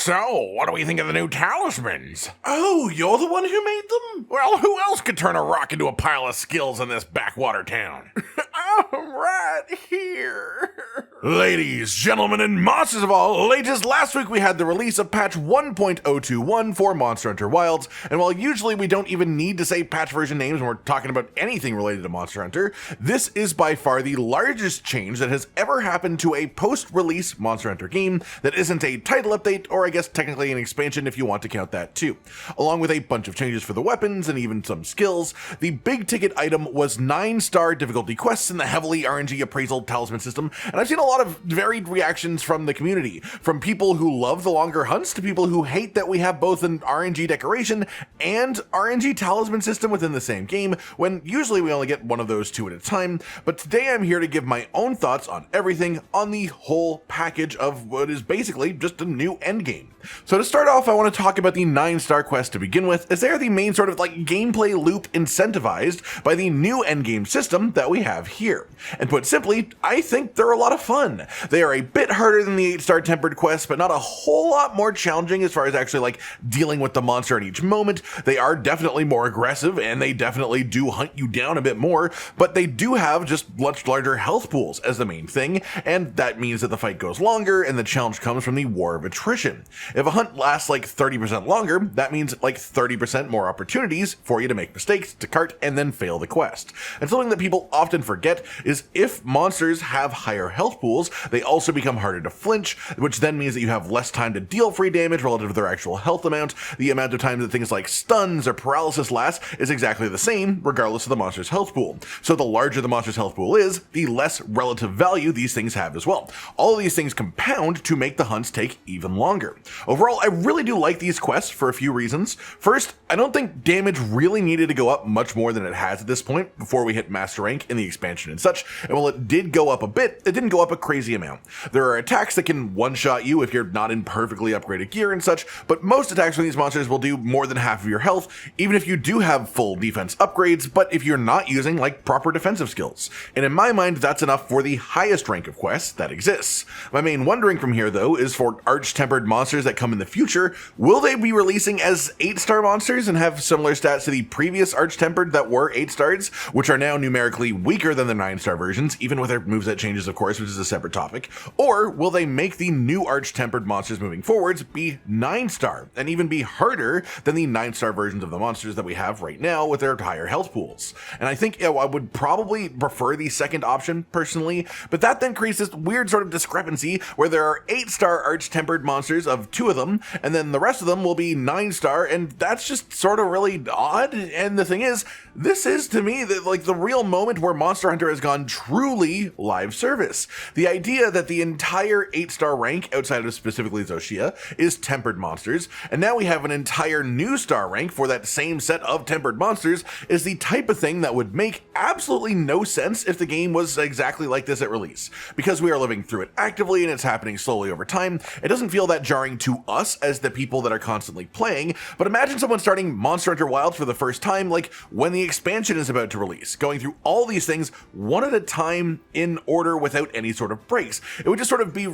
So, what do we think of the new talismans? Oh, you're the one who made them? Well, who else could turn a rock into a pile of skills in this backwater town? I'm right here. Ladies, gentlemen, and monsters of all ages, last week we had the release of patch 1.021 for Monster Hunter Wilds, and while usually we don't even need to say patch version names when we're talking about anything related to Monster Hunter, this is by far the largest change that has ever happened to a post-release Monster Hunter game that isn't a title update, or I guess technically an expansion if you want to count that too. Along with a bunch of changes for the weapons and even some skills, the big ticket item was 9-star difficulty quests in the heavily RNG appraisal talisman system, and I've seen a lot of varied reactions from the community, from people who love the longer hunts to people who hate that we have both an RNG decoration and RNG talisman system within the same game, when usually we only get one of those two at a time. But today I'm here to give my own thoughts on everything, on the whole package of what is basically just a new endgame. So to start off, I want to talk about the 9-star quest to begin with, as they are the main sort of gameplay loop incentivized by the new endgame system that we have here. And put simply, I think they're a lot of fun. They are a bit harder than the 8-star tempered quests, but not a whole lot more challenging as far as actually dealing with the monster at each moment. They are definitely more aggressive, and they definitely do hunt you down a bit more, but they do have just much larger health pools as the main thing, and that means that the fight goes longer, and the challenge comes from the war of attrition. If a hunt lasts 30% longer, that means 30% more opportunities for you to make mistakes, to cart, and then fail the quest. And something that people often forget is if monsters have higher health pools, they also become harder to flinch, which then means that you have less time to deal free damage relative to their actual health amount. The amount of time that things like stuns or paralysis last is exactly the same, regardless of the monster's health pool. So the larger the monster's health pool is, the less relative value these things have as well. All of these things compound to make the hunts take even longer. Overall, I really do like these quests for a few reasons. First, I don't think damage really needed to go up much more than it has at this point before we hit master rank in the expansion and such, and while it did go up a bit, it didn't go up a crazy amount. There are attacks that can one-shot you if you're not in perfectly upgraded gear and such, but most attacks from these monsters will do more than half of your health, even if you do have full defense upgrades, but if you're not using proper defensive skills. And in my mind, that's enough for the highest rank of quests that exists. My main wondering from here, though, is for arch-tempered monsters that come in the future, will they be releasing as 8-star monsters and have similar stats to the previous arch-tempered that were 8 stars, which are now numerically weaker than the 9-star versions, even with their moveset changes, of course, which is a separate topic? Or will they make the new arch-tempered monsters moving forwards be 9-star, and even be harder than the 9-star versions of the monsters that we have right now with their higher health pools? And I think I would probably prefer the second option, personally, but that then creates this weird sort of discrepancy where there are 8-star arch-tempered monsters of 2 of them, and then the rest of them will be 9-star, and that's just sort of really odd. And the thing is, this is to me the real moment where Monster Hunter has gone truly live service. The idea that the entire 8-star rank outside of specifically Zoshia is tempered monsters, and now we have an entire new star rank for that same set of tempered monsters, is the type of thing that would make absolutely no sense if the game was exactly like this at release. Because we are living through it actively and it's happening slowly over time, it doesn't feel that jarring to us as the people that are constantly playing, but imagine someone starting Monster Hunter Wilds for the first time, when the expansion is about to release, going through all these things one at a time in order without any sort of breaks. It would just be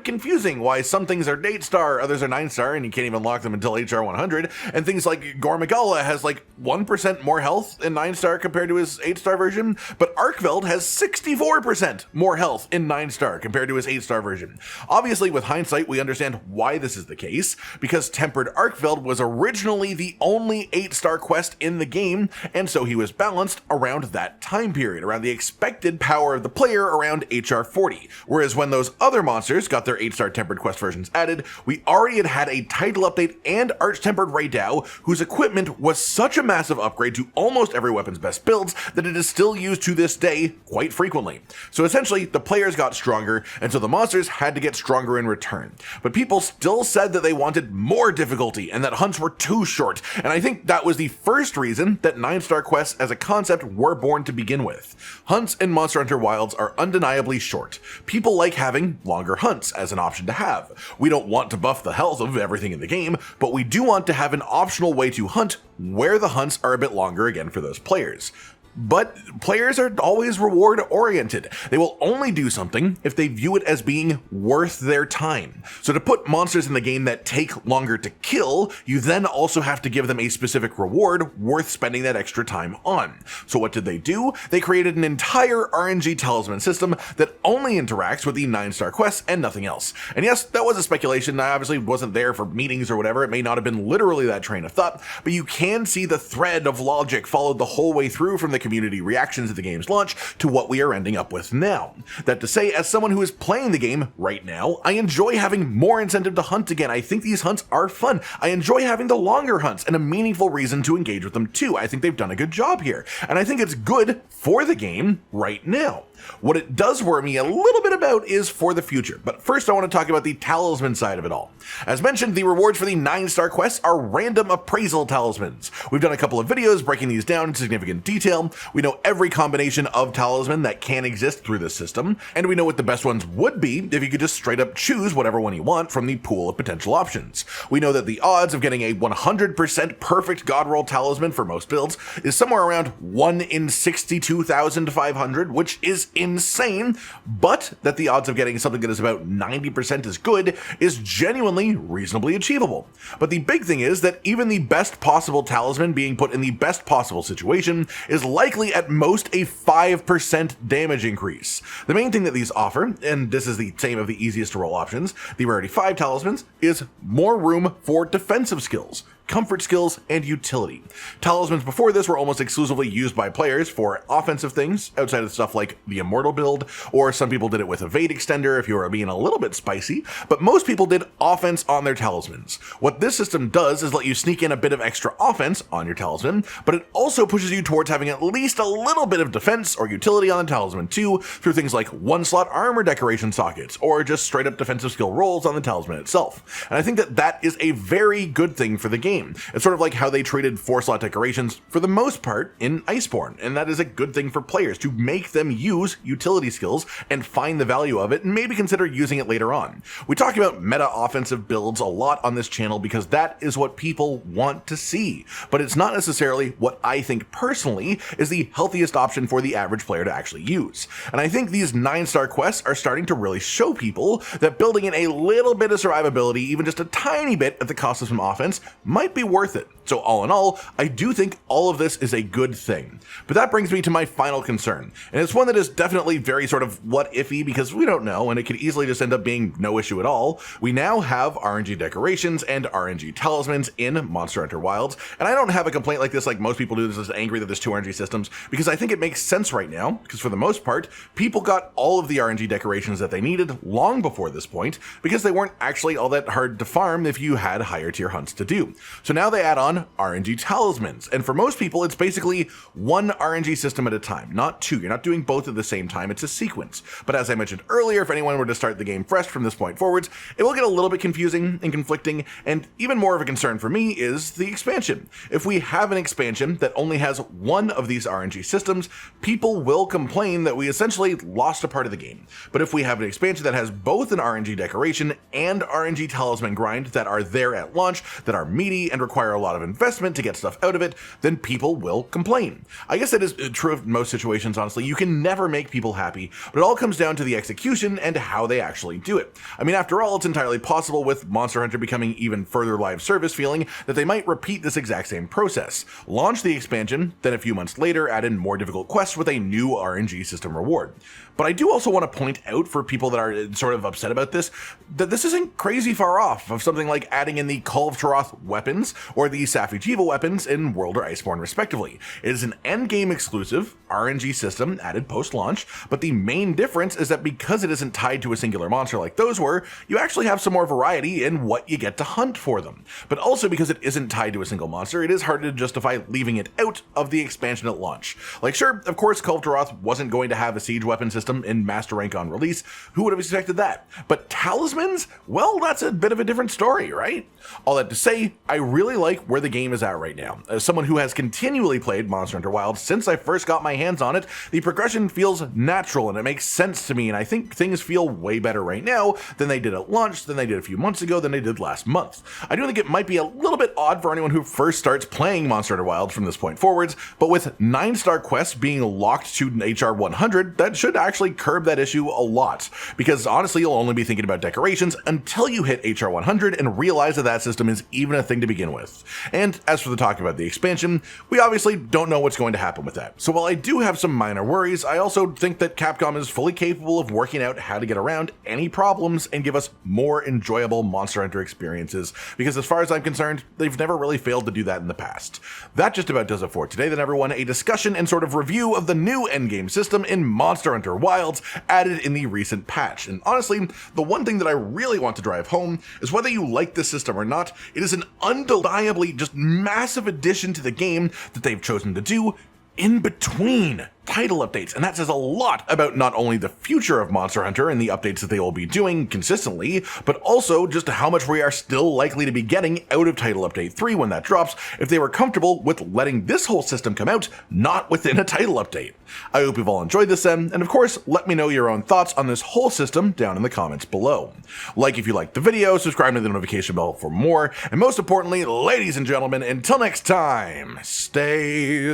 confusing why some things are 8-star, others are 9-star, and you can't even unlock them until HR 100, and things like Gore Magala has 1% more health in 9-star compared to his 8-star version, but Arkveld has 64% more health in 9-star compared to his 8-star version. Obviously, with hindsight, we understand why this is the case, because tempered Arkveld was originally the only 8-star quest in the game, and so he was balanced around that time period, around the expected power of the player around HR 40, whereas when those other monsters got their 8-star tempered quest versions added, we already had a title update and arch-tempered Raidao, whose equipment was such a massive upgrade to almost every weapon's best builds that it is still used to this day quite frequently. So essentially, the players got stronger, and so the monsters had to get stronger in return. But people still said that they wanted more difficulty and that hunts were too short, and I think that was the first reason that 9-star quests as a concept were born to begin with. Hunts in Monster Hunter Wilds are undeniably short. People like having longer hunts as an option to have. We don't want to buff the health of everything in the game, but we do want to have an optional way to hunt where the hunts are a bit longer again for those players. But players are always reward oriented. They will only do something if they view it as being worth their time. So to put monsters in the game that take longer to kill, you then also have to give them a specific reward worth spending that extra time on. So what did they do? They created an entire RNG talisman system that only interacts with the 9-star quests and nothing else. And yes, that was a speculation. I obviously wasn't there for meetings or whatever. It may not have been literally that train of thought, but you can see the thread of logic followed the whole way through from the community reactions at the game's launch to what we are ending up with now. That to say, as someone who is playing the game right now, I enjoy having more incentive to hunt again. I think these hunts are fun. I enjoy having the longer hunts and a meaningful reason to engage with them too. I think they've done a good job here, and I think it's good for the game right now. What it does worry me a little bit about is for the future, but first I want to talk about the talisman side of it all. As mentioned, the rewards for the 9-star quests are random appraisal talismans. We've done a couple of videos breaking these down in significant detail. We know every combination of talisman that can exist through this system, and we know what the best ones would be if you could just straight up choose whatever one you want from the pool of potential options. We know that the odds of getting a 100% perfect god roll talisman for most builds is somewhere around 1 in 62,500, which is insane, but that the odds of getting something that is about 90% as good is genuinely reasonably achievable. But the big thing is that even the best possible talisman being put in the best possible situation is likely at most a 5% damage increase. The main thing that these offer, and this is the same of the easiest to roll options, the rarity 5 talismans, is more room for defensive skills, comfort skills, and utility. Talismans before this were almost exclusively used by players for offensive things, outside of stuff like the Immortal build, or some people did it with Evade Extender if you were being a little bit spicy, but most people did offense on their talismans. What this system does is let you sneak in a bit of extra offense on your talisman, but it also pushes you towards having at least a little bit of defense or utility on the talisman too, through things like 1-slot armor decoration sockets, or just straight up defensive skill rolls on the talisman itself. And I think that that is a very good thing for the game. It's sort of like how they treated 4-slot decorations for the most part in Iceborne, and that is a good thing for players to make them use utility skills and find the value of it and maybe consider using it later on. We talk about meta offensive builds a lot on this channel because that is what people want to see, but it's not necessarily what I think personally is the healthiest option for the average player to actually use. And I think these 9-star quests are starting to really show people that building in a little bit of survivability, even just a tiny bit at the cost of some offense, might be worth it. So all in all, I do think all of this is a good thing. But that brings me to my final concern, and it's one that is definitely very sort of what iffy because we don't know, and it could easily just end up being no issue at all. We now have RNG decorations and RNG talismans in Monster Hunter Wilds, and I don't have a complaint like this like most people do. This is angry that there's 2 RNG systems because I think it makes sense right now, because for the most part, people got all of the RNG decorations that they needed long before this point because they weren't actually all that hard to farm if you had higher tier hunts to do. So now they add on RNG talismans, and for most people it's basically one RNG system at a time, not 2. You're not doing both at the same time, it's a sequence. But as I mentioned earlier, if anyone were to start the game fresh from this point forwards, it will get a little bit confusing and conflicting, and even more of a concern for me is the expansion. If we have an expansion that only has one of these RNG systems, people will complain that we essentially lost a part of the game. But if we have an expansion that has both an RNG decoration and RNG talisman grind that are there at launch, that are meaty and require a lot of investment to get stuff out of it, then people will complain. I guess that is true of most situations, honestly. You can never make people happy, but it all comes down to the execution and how they actually do it. I mean, after all, it's entirely possible with Monster Hunter becoming even further live service feeling that they might repeat this exact same process. Launch the expansion, then a few months later add in more difficult quests with a new RNG system reward. But I do also want to point out for people that are sort of upset about this, that this isn't crazy far off of something like adding in the Call of Taroth weapons or the Safi'jiiva weapons in World or Iceborne respectively. It is an endgame exclusive RNG system added post-launch, but the main difference is that because it isn't tied to a singular monster like those were, you actually have some more variety in what you get to hunt for them. But also because it isn't tied to a single monster, it is hard to justify leaving it out of the expansion at launch. Like sure, of course Call of Taroth wasn't going to have a siege weapon system in Master Rank on release, who would have expected that? But talismans? Well, that's a bit of a different story, right? All that to say, I really like where the game is at right now. As someone who has continually played Monster Hunter Wilds since I first got my hands on it, the progression feels natural and it makes sense to me, and I think things feel way better right now than they did at launch, than they did a few months ago, than they did last month. I do think it might be a little bit odd for anyone who first starts playing Monster Hunter Wilds from this point forwards, but with 9-star quests being locked to HR 100, that should actually curb that issue a lot, because honestly you'll only be thinking about decorations until you hit HR 100 and realize that that system is even a thing to begin with. And as for the talk about the expansion, we obviously don't know what's going to happen with that. So while I do have some minor worries, I also think that Capcom is fully capable of working out how to get around any problems and give us more enjoyable Monster Hunter experiences, because as far as I'm concerned, they've never really failed to do that in the past. That just about does it for today then, everyone. A discussion and sort of review of the new endgame system in Monster Hunter Wilds added in the recent patch. And honestly, the one thing that I really want to drive home is whether you like this system or not, it is an undeniably just massive addition to the game that they've chosen to do in between title updates, and that says a lot about not only the future of Monster Hunter and the updates that they will be doing consistently, but also just how much we are still likely to be getting out of Title Update 3 when that drops, if they were comfortable with letting this whole system come out not within a title update. I hope you've all enjoyed this then, and of course, let me know your own thoughts on this whole system down in the comments below. Like if you liked the video, subscribe to the notification bell for more, and most importantly, ladies and gentlemen, until next time, stay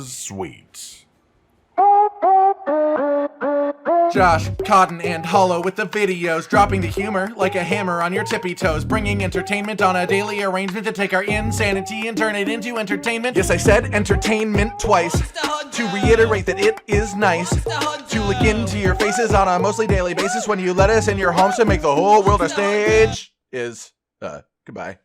sweet. Josh, Cotton, and Hollow with the videos, dropping the humor like a hammer on your tippy toes, bringing entertainment on a daily arrangement to take our insanity and turn it into entertainment. Yes, I said entertainment twice, to reiterate that it is nice to look into your faces on a mostly daily basis when you let us in your homes to make the whole world a stage. Goodbye.